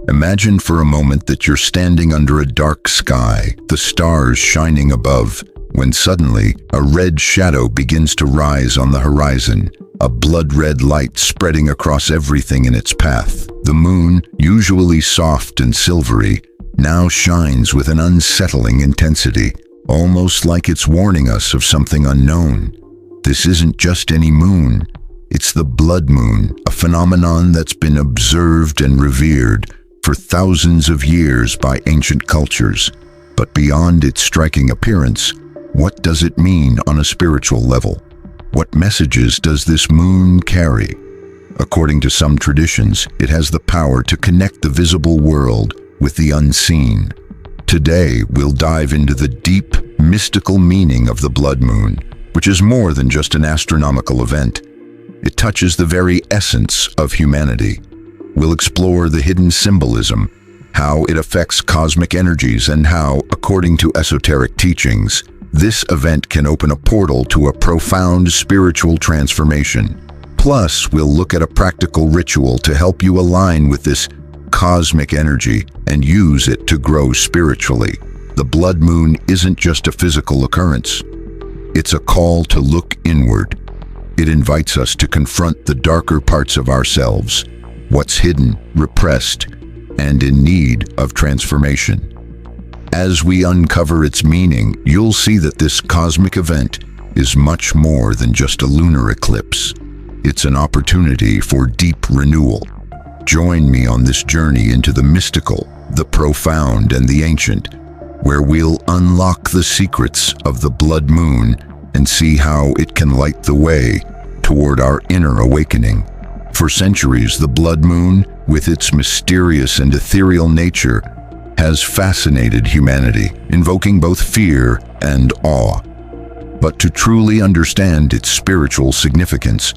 Imagine for a moment that you're standing under a dark sky, the stars shining above, when suddenly a red shadow begins to rise on the horizon, a blood-red light spreading across everything in its path. The moon, usually soft and silvery, now shines with an unsettling intensity, almost like it's warning us of something unknown. This isn't just any moon. It's the blood moon, a phenomenon that's been observed and revered for thousands of years by ancient cultures. But beyond its striking appearance, what does it mean on a spiritual level? What messages does this moon carry? According to some traditions, it has the power to connect the visible world with the unseen. Today, we'll dive into the deep, mystical meaning of the blood moon, which is more than just an astronomical event. It touches the very essence of humanity. We'll explore the hidden symbolism, how it affects cosmic energies, and how, according to esoteric teachings, this event can open a portal to a profound spiritual transformation. Plus, we'll look at a practical ritual to help you align with this cosmic energy and use it to grow spiritually. The blood moon isn't just a physical occurrence. It's a call to look inward. It invites us to confront the darker parts of ourselves, what's hidden, repressed, and in need of transformation. As we uncover its meaning, you'll see that this cosmic event is much more than just a lunar eclipse. It's an opportunity for deep renewal. Join me on this journey into the mystical, the profound, and the ancient, where we'll unlock the secrets of the blood moon and see how it can light the way toward our inner awakening. For centuries, the blood moon, with its mysterious and ethereal nature, has fascinated humanity, invoking both fear and awe. But to truly understand its spiritual significance,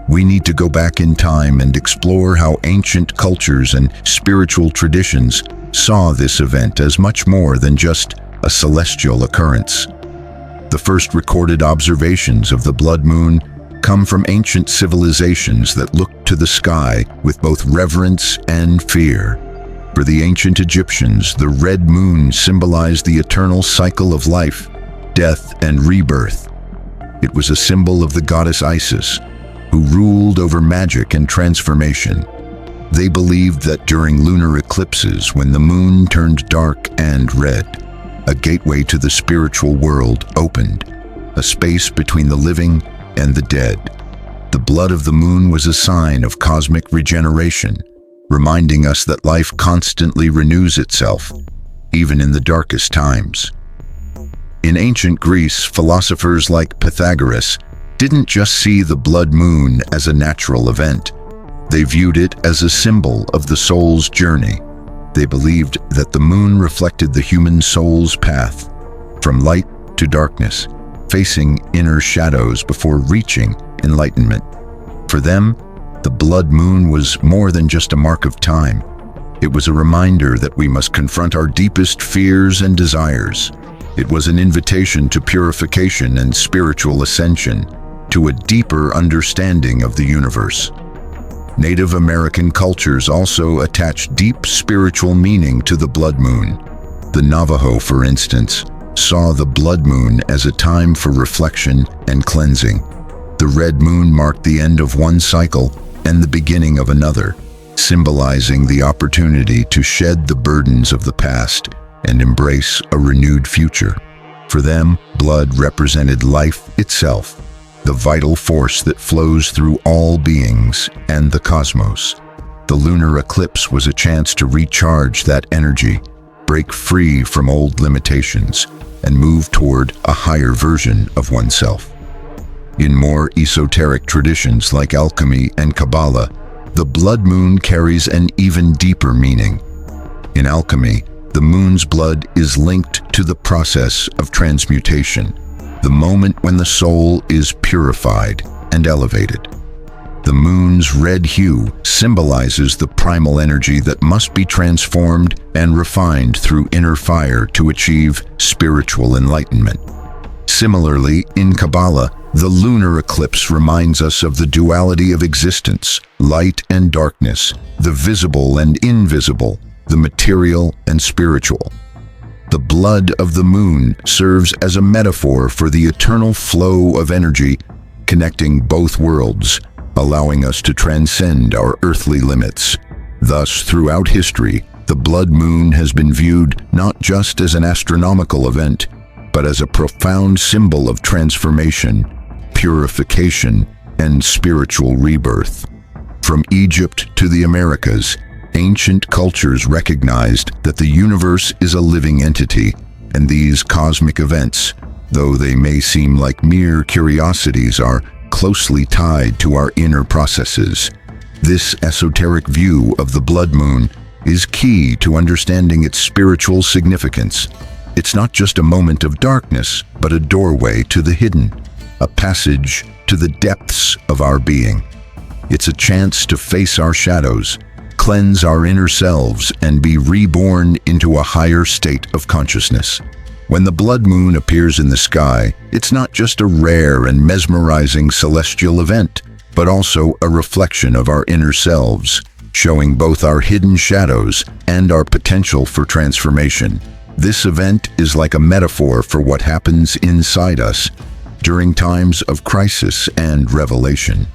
we need to go back in time and explore how ancient cultures and spiritual traditions saw this event as much more than just a celestial occurrence. The first recorded observations of the blood moon come from ancient civilizations that looked to the sky with both reverence and fear. For the ancient Egyptians, the red moon symbolized the eternal cycle of life, death, and rebirth. It was a symbol of the goddess Isis, who ruled over magic and transformation. They believed that during lunar eclipses, when the moon turned dark and red, a gateway to the spiritual world opened, a space between the living and the dead. The blood of the moon was a sign of cosmic regeneration, reminding us that life constantly renews itself, even in the darkest times. In ancient Greece, philosophers like Pythagoras didn't just see the blood moon as a natural event. They viewed it as a symbol of the soul's journey. They believed that the moon reflected the human soul's path, from light to darkness, facing inner shadows before reaching enlightenment. For them, the blood moon was more than just a mark of time. It was a reminder that we must confront our deepest fears and desires. It was an invitation to purification and spiritual ascension, to a deeper understanding of the universe. Native American cultures also attach deep spiritual meaning to the blood moon. The Navajo, for instance, saw the blood moon as a time for reflection and cleansing. The red moon marked the end of one cycle and the beginning of another, symbolizing the opportunity to shed the burdens of the past and embrace a renewed future. For them, blood represented life itself, the vital force that flows through all beings and the cosmos. The lunar eclipse was a chance to recharge that energy, break free from old limitations, and move toward a higher version of oneself. In more esoteric traditions like alchemy and Kabbalah, the blood moon carries an even deeper meaning. In alchemy, the moon's blood is linked to the process of transmutation, the moment when the soul is purified and elevated. The moon's red hue symbolizes the primal energy that must be transformed and refined through inner fire to achieve spiritual enlightenment. Similarly, in Kabbalah, the lunar eclipse reminds us of the duality of existence, light and darkness, the visible and invisible, the material and spiritual. The blood of the moon serves as a metaphor for the eternal flow of energy connecting both worlds, allowing us to transcend our earthly limits. Thus, throughout history, the blood moon has been viewed not just as an astronomical event, but as a profound symbol of transformation, purification, and spiritual rebirth. From Egypt to the Americas, ancient cultures recognized that the universe is a living entity, and these cosmic events, though they may seem like mere curiosities, are closely tied to our inner processes. This esoteric view of the blood moon is key to understanding its spiritual significance. It's not just a moment of darkness, but a doorway to the hidden, a passage to the depths of our being. It's a chance to face our shadows, cleanse our inner selves, and be reborn into a higher state of consciousness. When the blood moon appears in the sky, it's not just a rare and mesmerizing celestial event, but also a reflection of our inner selves, showing both our hidden shadows and our potential for transformation. This event is like a metaphor for what happens inside us during times of crisis and revelation.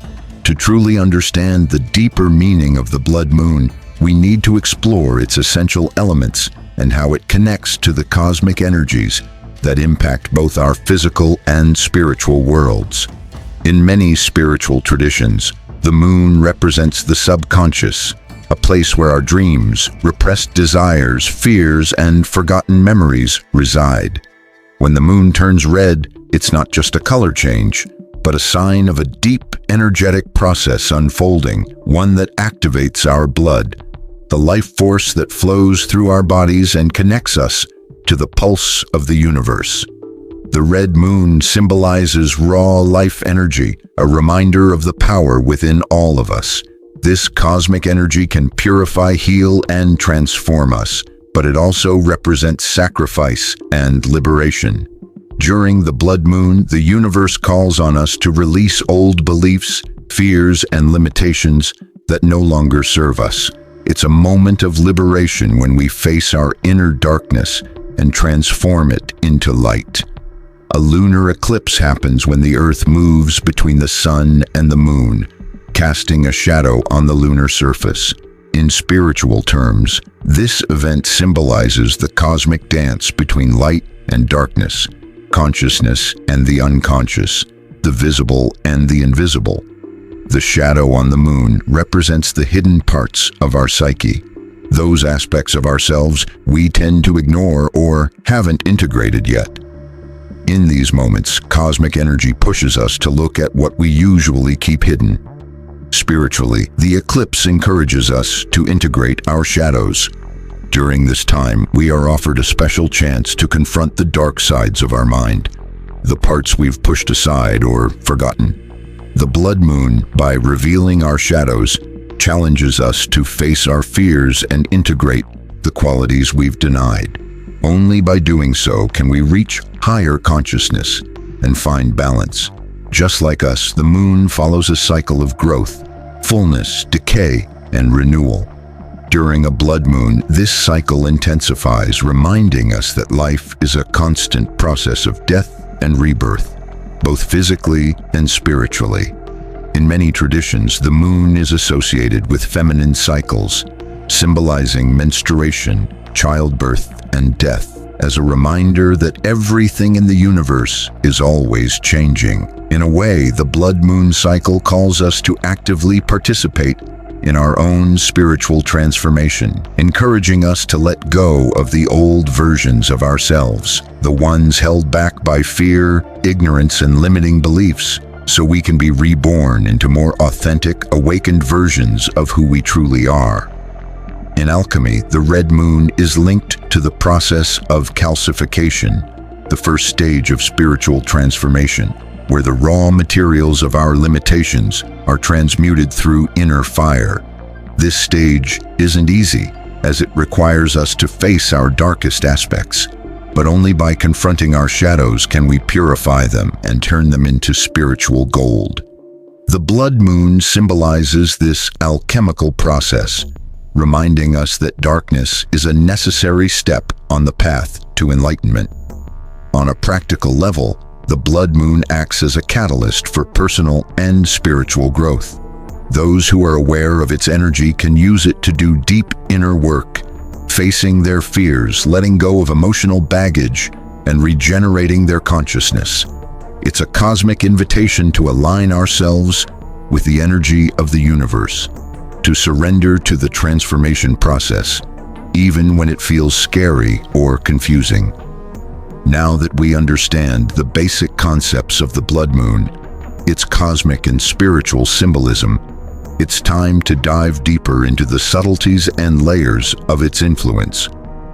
To truly understand the deeper meaning of the blood moon, we need to explore its essential elements and how it connects to the cosmic energies that impact both our physical and spiritual worlds. In many spiritual traditions, the moon represents the subconscious, a place where our dreams, repressed desires, fears, and forgotten memories reside. When the moon turns red, it's not just a color change, but a sign of a deep, energetic process unfolding, one that activates our blood, the life force that flows through our bodies and connects us to the pulse of the universe. The red moon symbolizes raw life energy, a reminder of the power within all of us. This cosmic energy can purify, heal, and transform us, but it also represents sacrifice and liberation. During the blood moon, the universe calls on us to release old beliefs, fears, and limitations that no longer serve us. It's a moment of liberation when we face our inner darkness and transform it into light. A lunar eclipse happens when the Earth moves between the sun and the moon, casting a shadow on the lunar surface. In spiritual terms, this event symbolizes the cosmic dance between light and darkness, consciousness and the unconscious, the visible and the invisible. The shadow on the moon represents the hidden parts of our psyche, those aspects of ourselves we tend to ignore or haven't integrated yet. In these moments, cosmic energy pushes us to look at what we usually keep hidden. Spiritually, the eclipse encourages us to integrate our shadows. During this time, we are offered a special chance to confront the dark sides of our mind, the parts we've pushed aside or forgotten. The blood moon, by revealing our shadows, challenges us to face our fears and integrate the qualities we've denied. Only by doing so can we reach higher consciousness and find balance. Just like us, the moon follows a cycle of growth, fullness, decay, and renewal. During a blood moon, this cycle intensifies, reminding us that life is a constant process of death and rebirth, both physically and spiritually. In many traditions, the moon is associated with feminine cycles, symbolizing menstruation, childbirth, and death, as a reminder that everything in the universe is always changing. In a way, the blood moon cycle calls us to actively participate in our own spiritual transformation, encouraging us to let go of the old versions of ourselves, the ones held back by fear, ignorance, and limiting beliefs, so we can be reborn into more authentic, awakened versions of who we truly are. In alchemy, the red moon is linked to the process of calcification, the first stage of spiritual transformation, where the raw materials of our limitations are transmuted through inner fire. This stage isn't easy, as it requires us to face our darkest aspects, but only by confronting our shadows can we purify them and turn them into spiritual gold. The blood moon symbolizes this alchemical process, reminding us that darkness is a necessary step on the path to enlightenment. On a practical level, the blood moon acts as a catalyst for personal and spiritual growth. Those who are aware of its energy can use it to do deep inner work, facing their fears, letting go of emotional baggage, and regenerating their consciousness. It's a cosmic invitation to align ourselves with the energy of the universe, to surrender to the transformation process, even when it feels scary or confusing. Now that we understand the basic concepts of the blood moon, its cosmic and spiritual symbolism, it's time to dive deeper into the subtleties and layers of its influence.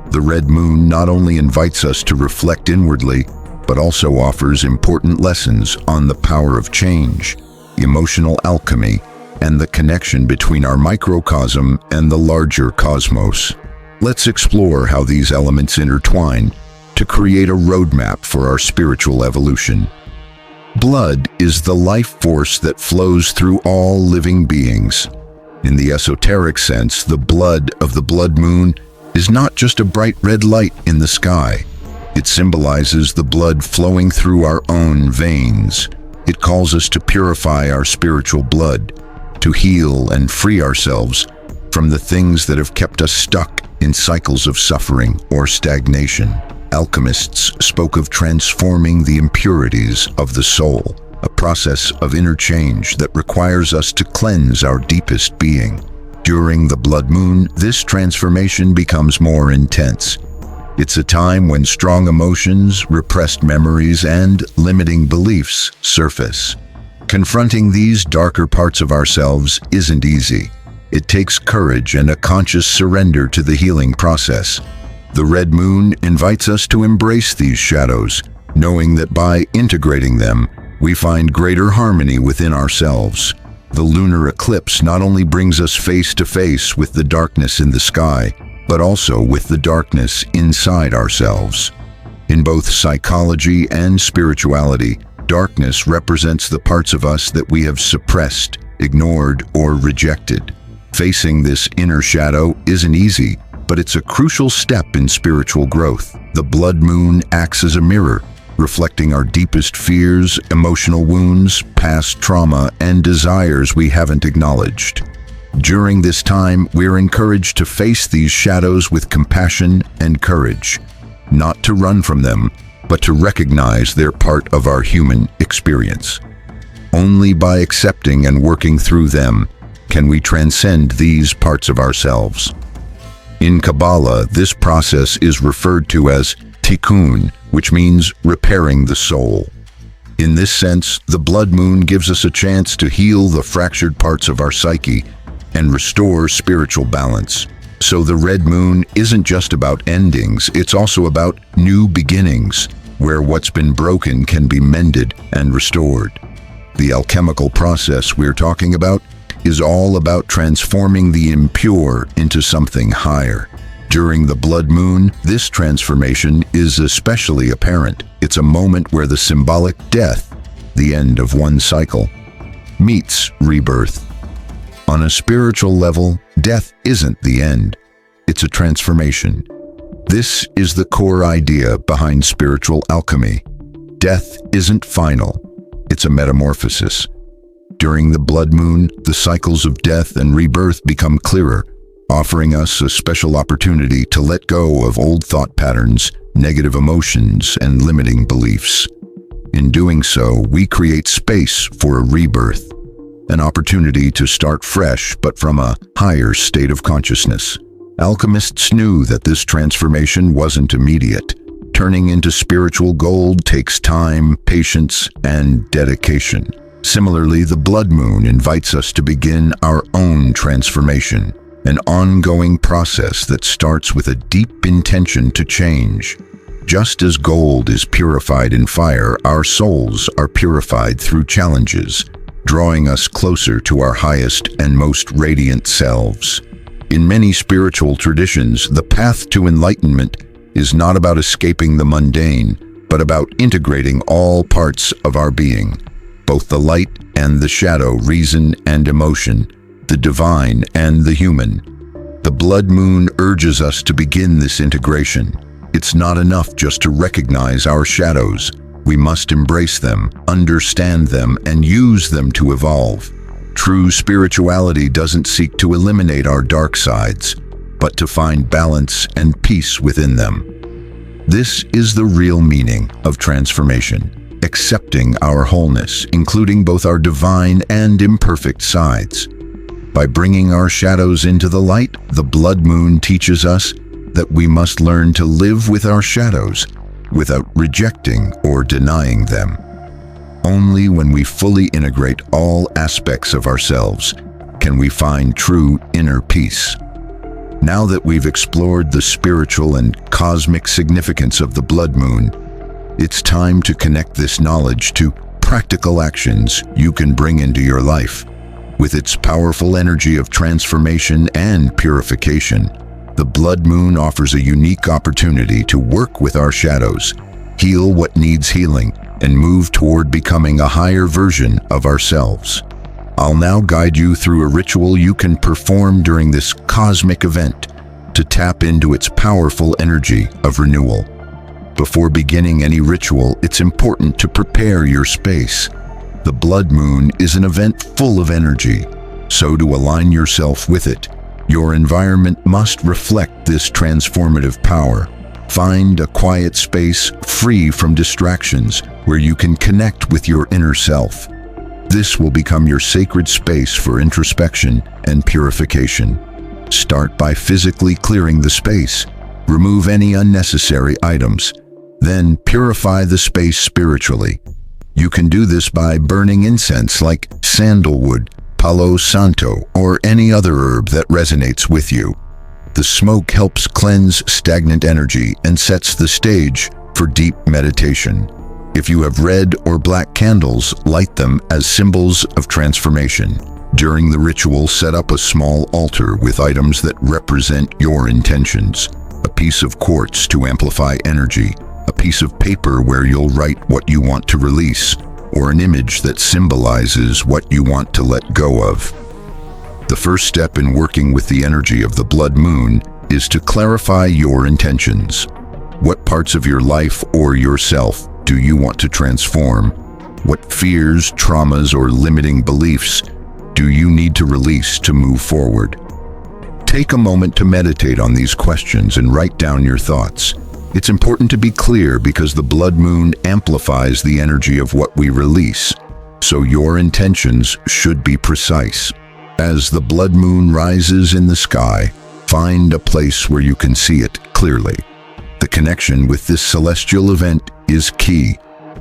The red moon not only invites us to reflect inwardly, but also offers important lessons on the power of change, emotional alchemy, and the connection between our microcosm and the larger cosmos. Let's explore how these elements intertwine to create a roadmap for our spiritual evolution. Blood is the life force that flows through all living beings. In the esoteric sense, the blood of the blood moon is not just a bright red light in the sky. It symbolizes the blood flowing through our own veins. It calls us to purify our spiritual blood, to heal and free ourselves from the things that have kept us stuck in cycles of suffering or stagnation. Alchemists spoke of transforming the impurities of the soul, a process of inner change that requires us to cleanse our deepest being. During the blood moon, this transformation becomes more intense. It's a time when strong emotions, repressed memories, and limiting beliefs surface. Confronting these darker parts of ourselves isn't easy. It takes courage and a conscious surrender to the healing process. The red moon invites us to embrace these shadows, knowing that by integrating them, we find greater harmony within ourselves. The lunar eclipse not only brings us face to face with the darkness in the sky, but also with the darkness inside ourselves. In both psychology and spirituality, darkness represents the parts of us that we have suppressed, ignored, or rejected. Facing this inner shadow isn't easy, but it's a crucial step in spiritual growth. The blood moon acts as a mirror, reflecting our deepest fears, emotional wounds, past trauma, and desires we haven't acknowledged. During this time, we're encouraged to face these shadows with compassion and courage, not to run from them, but to recognize they're part of our human experience. Only by accepting and working through them can we transcend these parts of ourselves. In Kabbalah, this process is referred to as tikkun, which means repairing the soul. In this sense, the blood moon gives us a chance to heal the fractured parts of our psyche and restore spiritual balance. So the red moon isn't just about endings, it's also about new beginnings, where what's been broken can be mended and restored. The alchemical process we're talking about is all about transforming the impure into something higher. During the blood moon, this transformation is especially apparent. It's a moment where the symbolic death, the end of one cycle, meets rebirth. On a spiritual level, death isn't the end. It's a transformation. This is the core idea behind spiritual alchemy. Death isn't final. It's a metamorphosis. During the blood moon, the cycles of death and rebirth become clearer, offering us a special opportunity to let go of old thought patterns, negative emotions, and limiting beliefs. In doing so, we create space for a rebirth, an opportunity to start fresh but from a higher state of consciousness. Alchemists knew that this transformation wasn't immediate. Turning into spiritual gold takes time, patience, and dedication. Similarly, the blood moon invites us to begin our own transformation, an ongoing process that starts with a deep intention to change. Just as gold is purified in fire, our souls are purified through challenges, drawing us closer to our highest and most radiant selves. In many spiritual traditions, the path to enlightenment is not about escaping the mundane, but about integrating all parts of our being, both the light and the shadow, reason and emotion, the divine and the human. The blood moon urges us to begin this integration. It's not enough just to recognize our shadows. We must embrace them, understand them, and use them to evolve. True spirituality doesn't seek to eliminate our dark sides, but to find balance and peace within them. This is the real meaning of transformation, accepting our wholeness, including both our divine and imperfect sides. By bringing our shadows into the light, the blood moon teaches us that we must learn to live with our shadows without rejecting or denying them. Only when we fully integrate all aspects of ourselves can we find true inner peace. Now that we've explored the spiritual and cosmic significance of the blood moon, it's time to connect this knowledge to practical actions you can bring into your life. With its powerful energy of transformation and purification, the blood moon offers a unique opportunity to work with our shadows, heal what needs healing, and move toward becoming a higher version of ourselves. I'll now guide you through a ritual you can perform during this cosmic event to tap into its powerful energy of renewal. Before beginning any ritual, it's important to prepare your space. The blood moon is an event full of energy, so to align yourself with it, your environment must reflect this transformative power. Find a quiet space free from distractions where you can connect with your inner self. This will become your sacred space for introspection and purification. Start by physically clearing the space. Remove any unnecessary items. Then purify the space spiritually. You can do this by burning incense like sandalwood, Palo Santo, or any other herb that resonates with you. The smoke helps cleanse stagnant energy and sets the stage for deep meditation. If you have red or black candles, light them as symbols of transformation. During the ritual, set up a small altar with items that represent your intentions. A piece of quartz to amplify energy, a piece of paper where you'll write what you want to release, or an image that symbolizes what you want to let go of. The first step in working with the energy of the blood moon is to clarify your intentions. What parts of your life or yourself do you want to transform? What fears, traumas, or limiting beliefs do you need to release to move forward? Take a moment to meditate on these questions and write down your thoughts. It's important to be clear because the blood moon amplifies the energy of what we release, so your intentions should be precise. As the blood moon rises in the sky, find a place where you can see it clearly. The connection with this celestial event is key.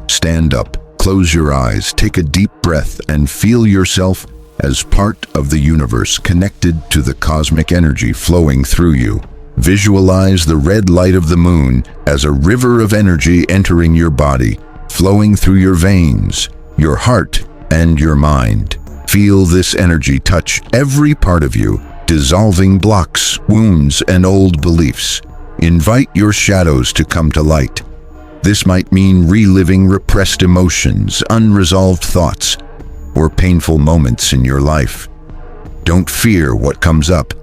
Stand up, close your eyes, take a deep breath, and feel yourself as part of the universe connected to the cosmic energy flowing through you. Visualize the red light of the moon as a river of energy entering your body, flowing through your veins, your heart, and your mind. Feel this energy touch every part of you, dissolving blocks, wounds, and old beliefs. Invite your shadows to come to light. This might mean reliving repressed emotions, unresolved thoughts, or painful moments in your life. Don't fear what comes up.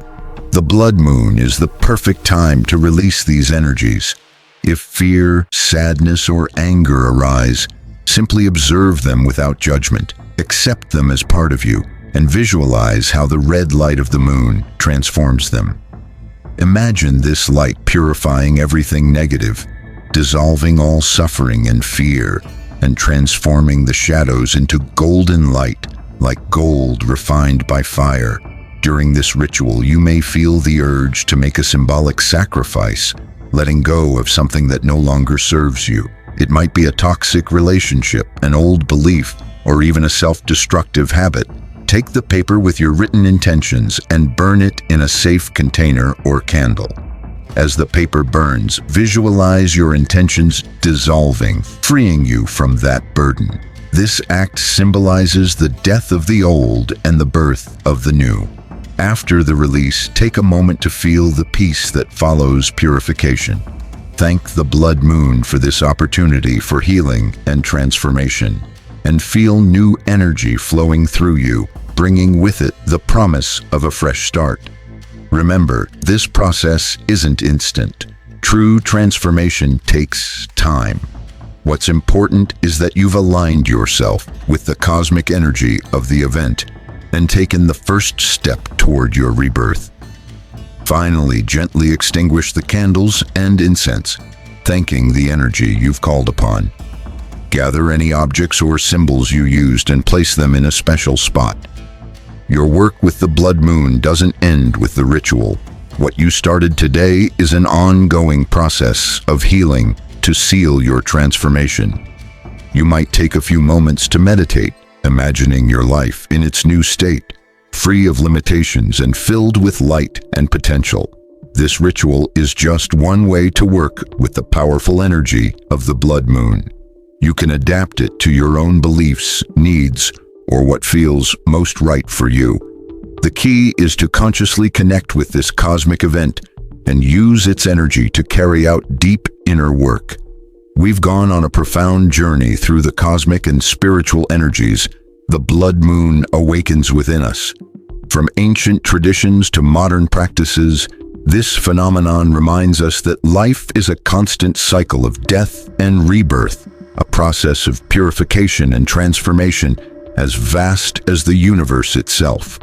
The blood moon is the perfect time to release these energies. If fear, sadness, or anger arise, simply observe them without judgment. Accept them as part of you, and visualize how the red light of the moon transforms them. Imagine this light purifying everything negative, dissolving all suffering and fear, and transforming the shadows into golden light, like gold refined by fire. During this ritual, you may feel the urge to make a symbolic sacrifice, letting go of something that no longer serves you. It might be a toxic relationship, an old belief, or even a self-destructive habit. Take the paper with your written intentions and burn it in a safe container or candle. As the paper burns, visualize your intentions dissolving, freeing you from that burden. This act symbolizes the death of the old and the birth of the new. After the release, take a moment to feel the peace that follows purification. Thank the blood moon for this opportunity for healing and transformation, and feel new energy flowing through you, bringing with it the promise of a fresh start. Remember, this process isn't instant. True transformation takes time. What's important is that you've aligned yourself with the cosmic energy of the event and taken the first step toward your rebirth. Finally, gently extinguish the candles and incense, thanking the energy you've called upon. Gather any objects or symbols you used and place them in a special spot. Your work with the blood moon doesn't end with the ritual. What you started today is an ongoing process of healing to seal your transformation. You might take a few moments to meditate, imagining your life in its new state, free of limitations and filled with light and potential. This ritual is just one way to work with the powerful energy of the blood moon. You can adapt it to your own beliefs, needs, or what feels most right for you. The key is to consciously connect with this cosmic event and use its energy to carry out deep inner work. We've gone on a profound journey through the cosmic and spiritual energies the blood moon awakens within us. From ancient traditions to modern practices, this phenomenon reminds us that life is a constant cycle of death and rebirth, a process of purification and transformation as vast as the universe itself.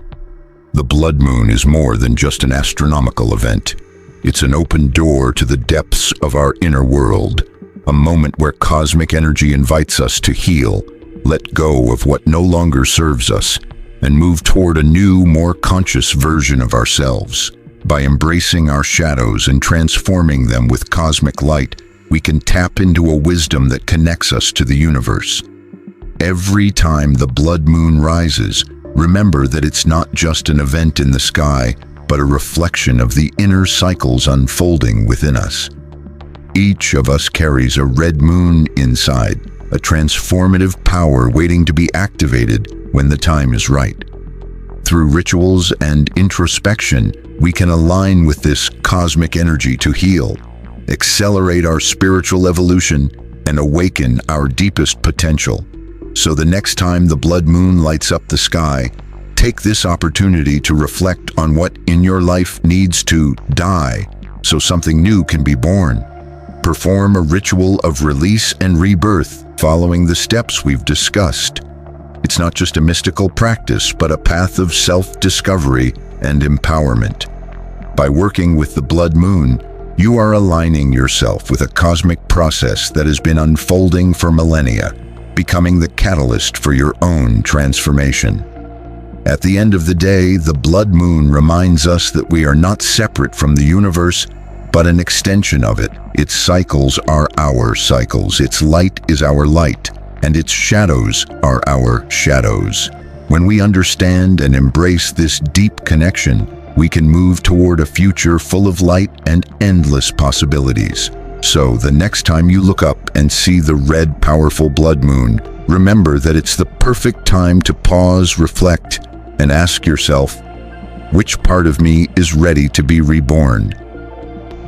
The blood moon is more than just an astronomical event. It's an open door to the depths of our inner world, a moment where cosmic energy invites us to heal, let go of what no longer serves us, and move toward a new, more conscious version of ourselves. By embracing our shadows and transforming them with cosmic light, we can tap into a wisdom that connects us to the universe. Every time the blood moon rises, remember that it's not just an event in the sky, but a reflection of the inner cycles unfolding within us. Each of us carries a red moon inside, a transformative power waiting to be activated when the time is right. Through rituals and introspection, we can align with this cosmic energy to heal, accelerate our spiritual evolution, and awaken our deepest potential. So the next time the blood moon lights up the sky, take this opportunity to reflect on what in your life needs to die so something new can be born. Perform a ritual of release and rebirth following the steps we've discussed. It's not just a mystical practice, but a path of self-discovery and empowerment. By working with the blood moon, you are aligning yourself with a cosmic process that has been unfolding for millennia, becoming the catalyst for your own transformation. At the end of the day, the blood moon reminds us that we are not separate from the universe, but an extension of it. Its cycles are our cycles, its light is our light, and its shadows are our shadows. When we understand and embrace this deep connection, we can move toward a future full of light and endless possibilities. So the next time you look up and see the red, powerful blood moon, remember that it's the perfect time to pause, reflect, and ask yourself, which part of me is ready to be reborn?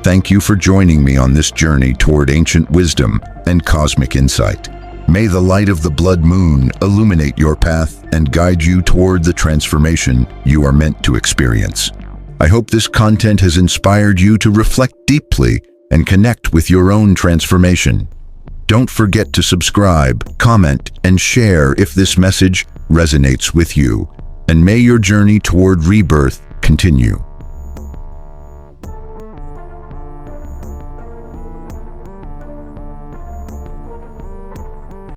Thank you for joining me on this journey toward ancient wisdom and cosmic insight. May the light of the blood moon illuminate your path and guide you toward the transformation you are meant to experience. I hope this content has inspired you to reflect deeply and connect with your own transformation. Don't forget to subscribe, comment, and share if this message resonates with you. And may your journey toward rebirth continue.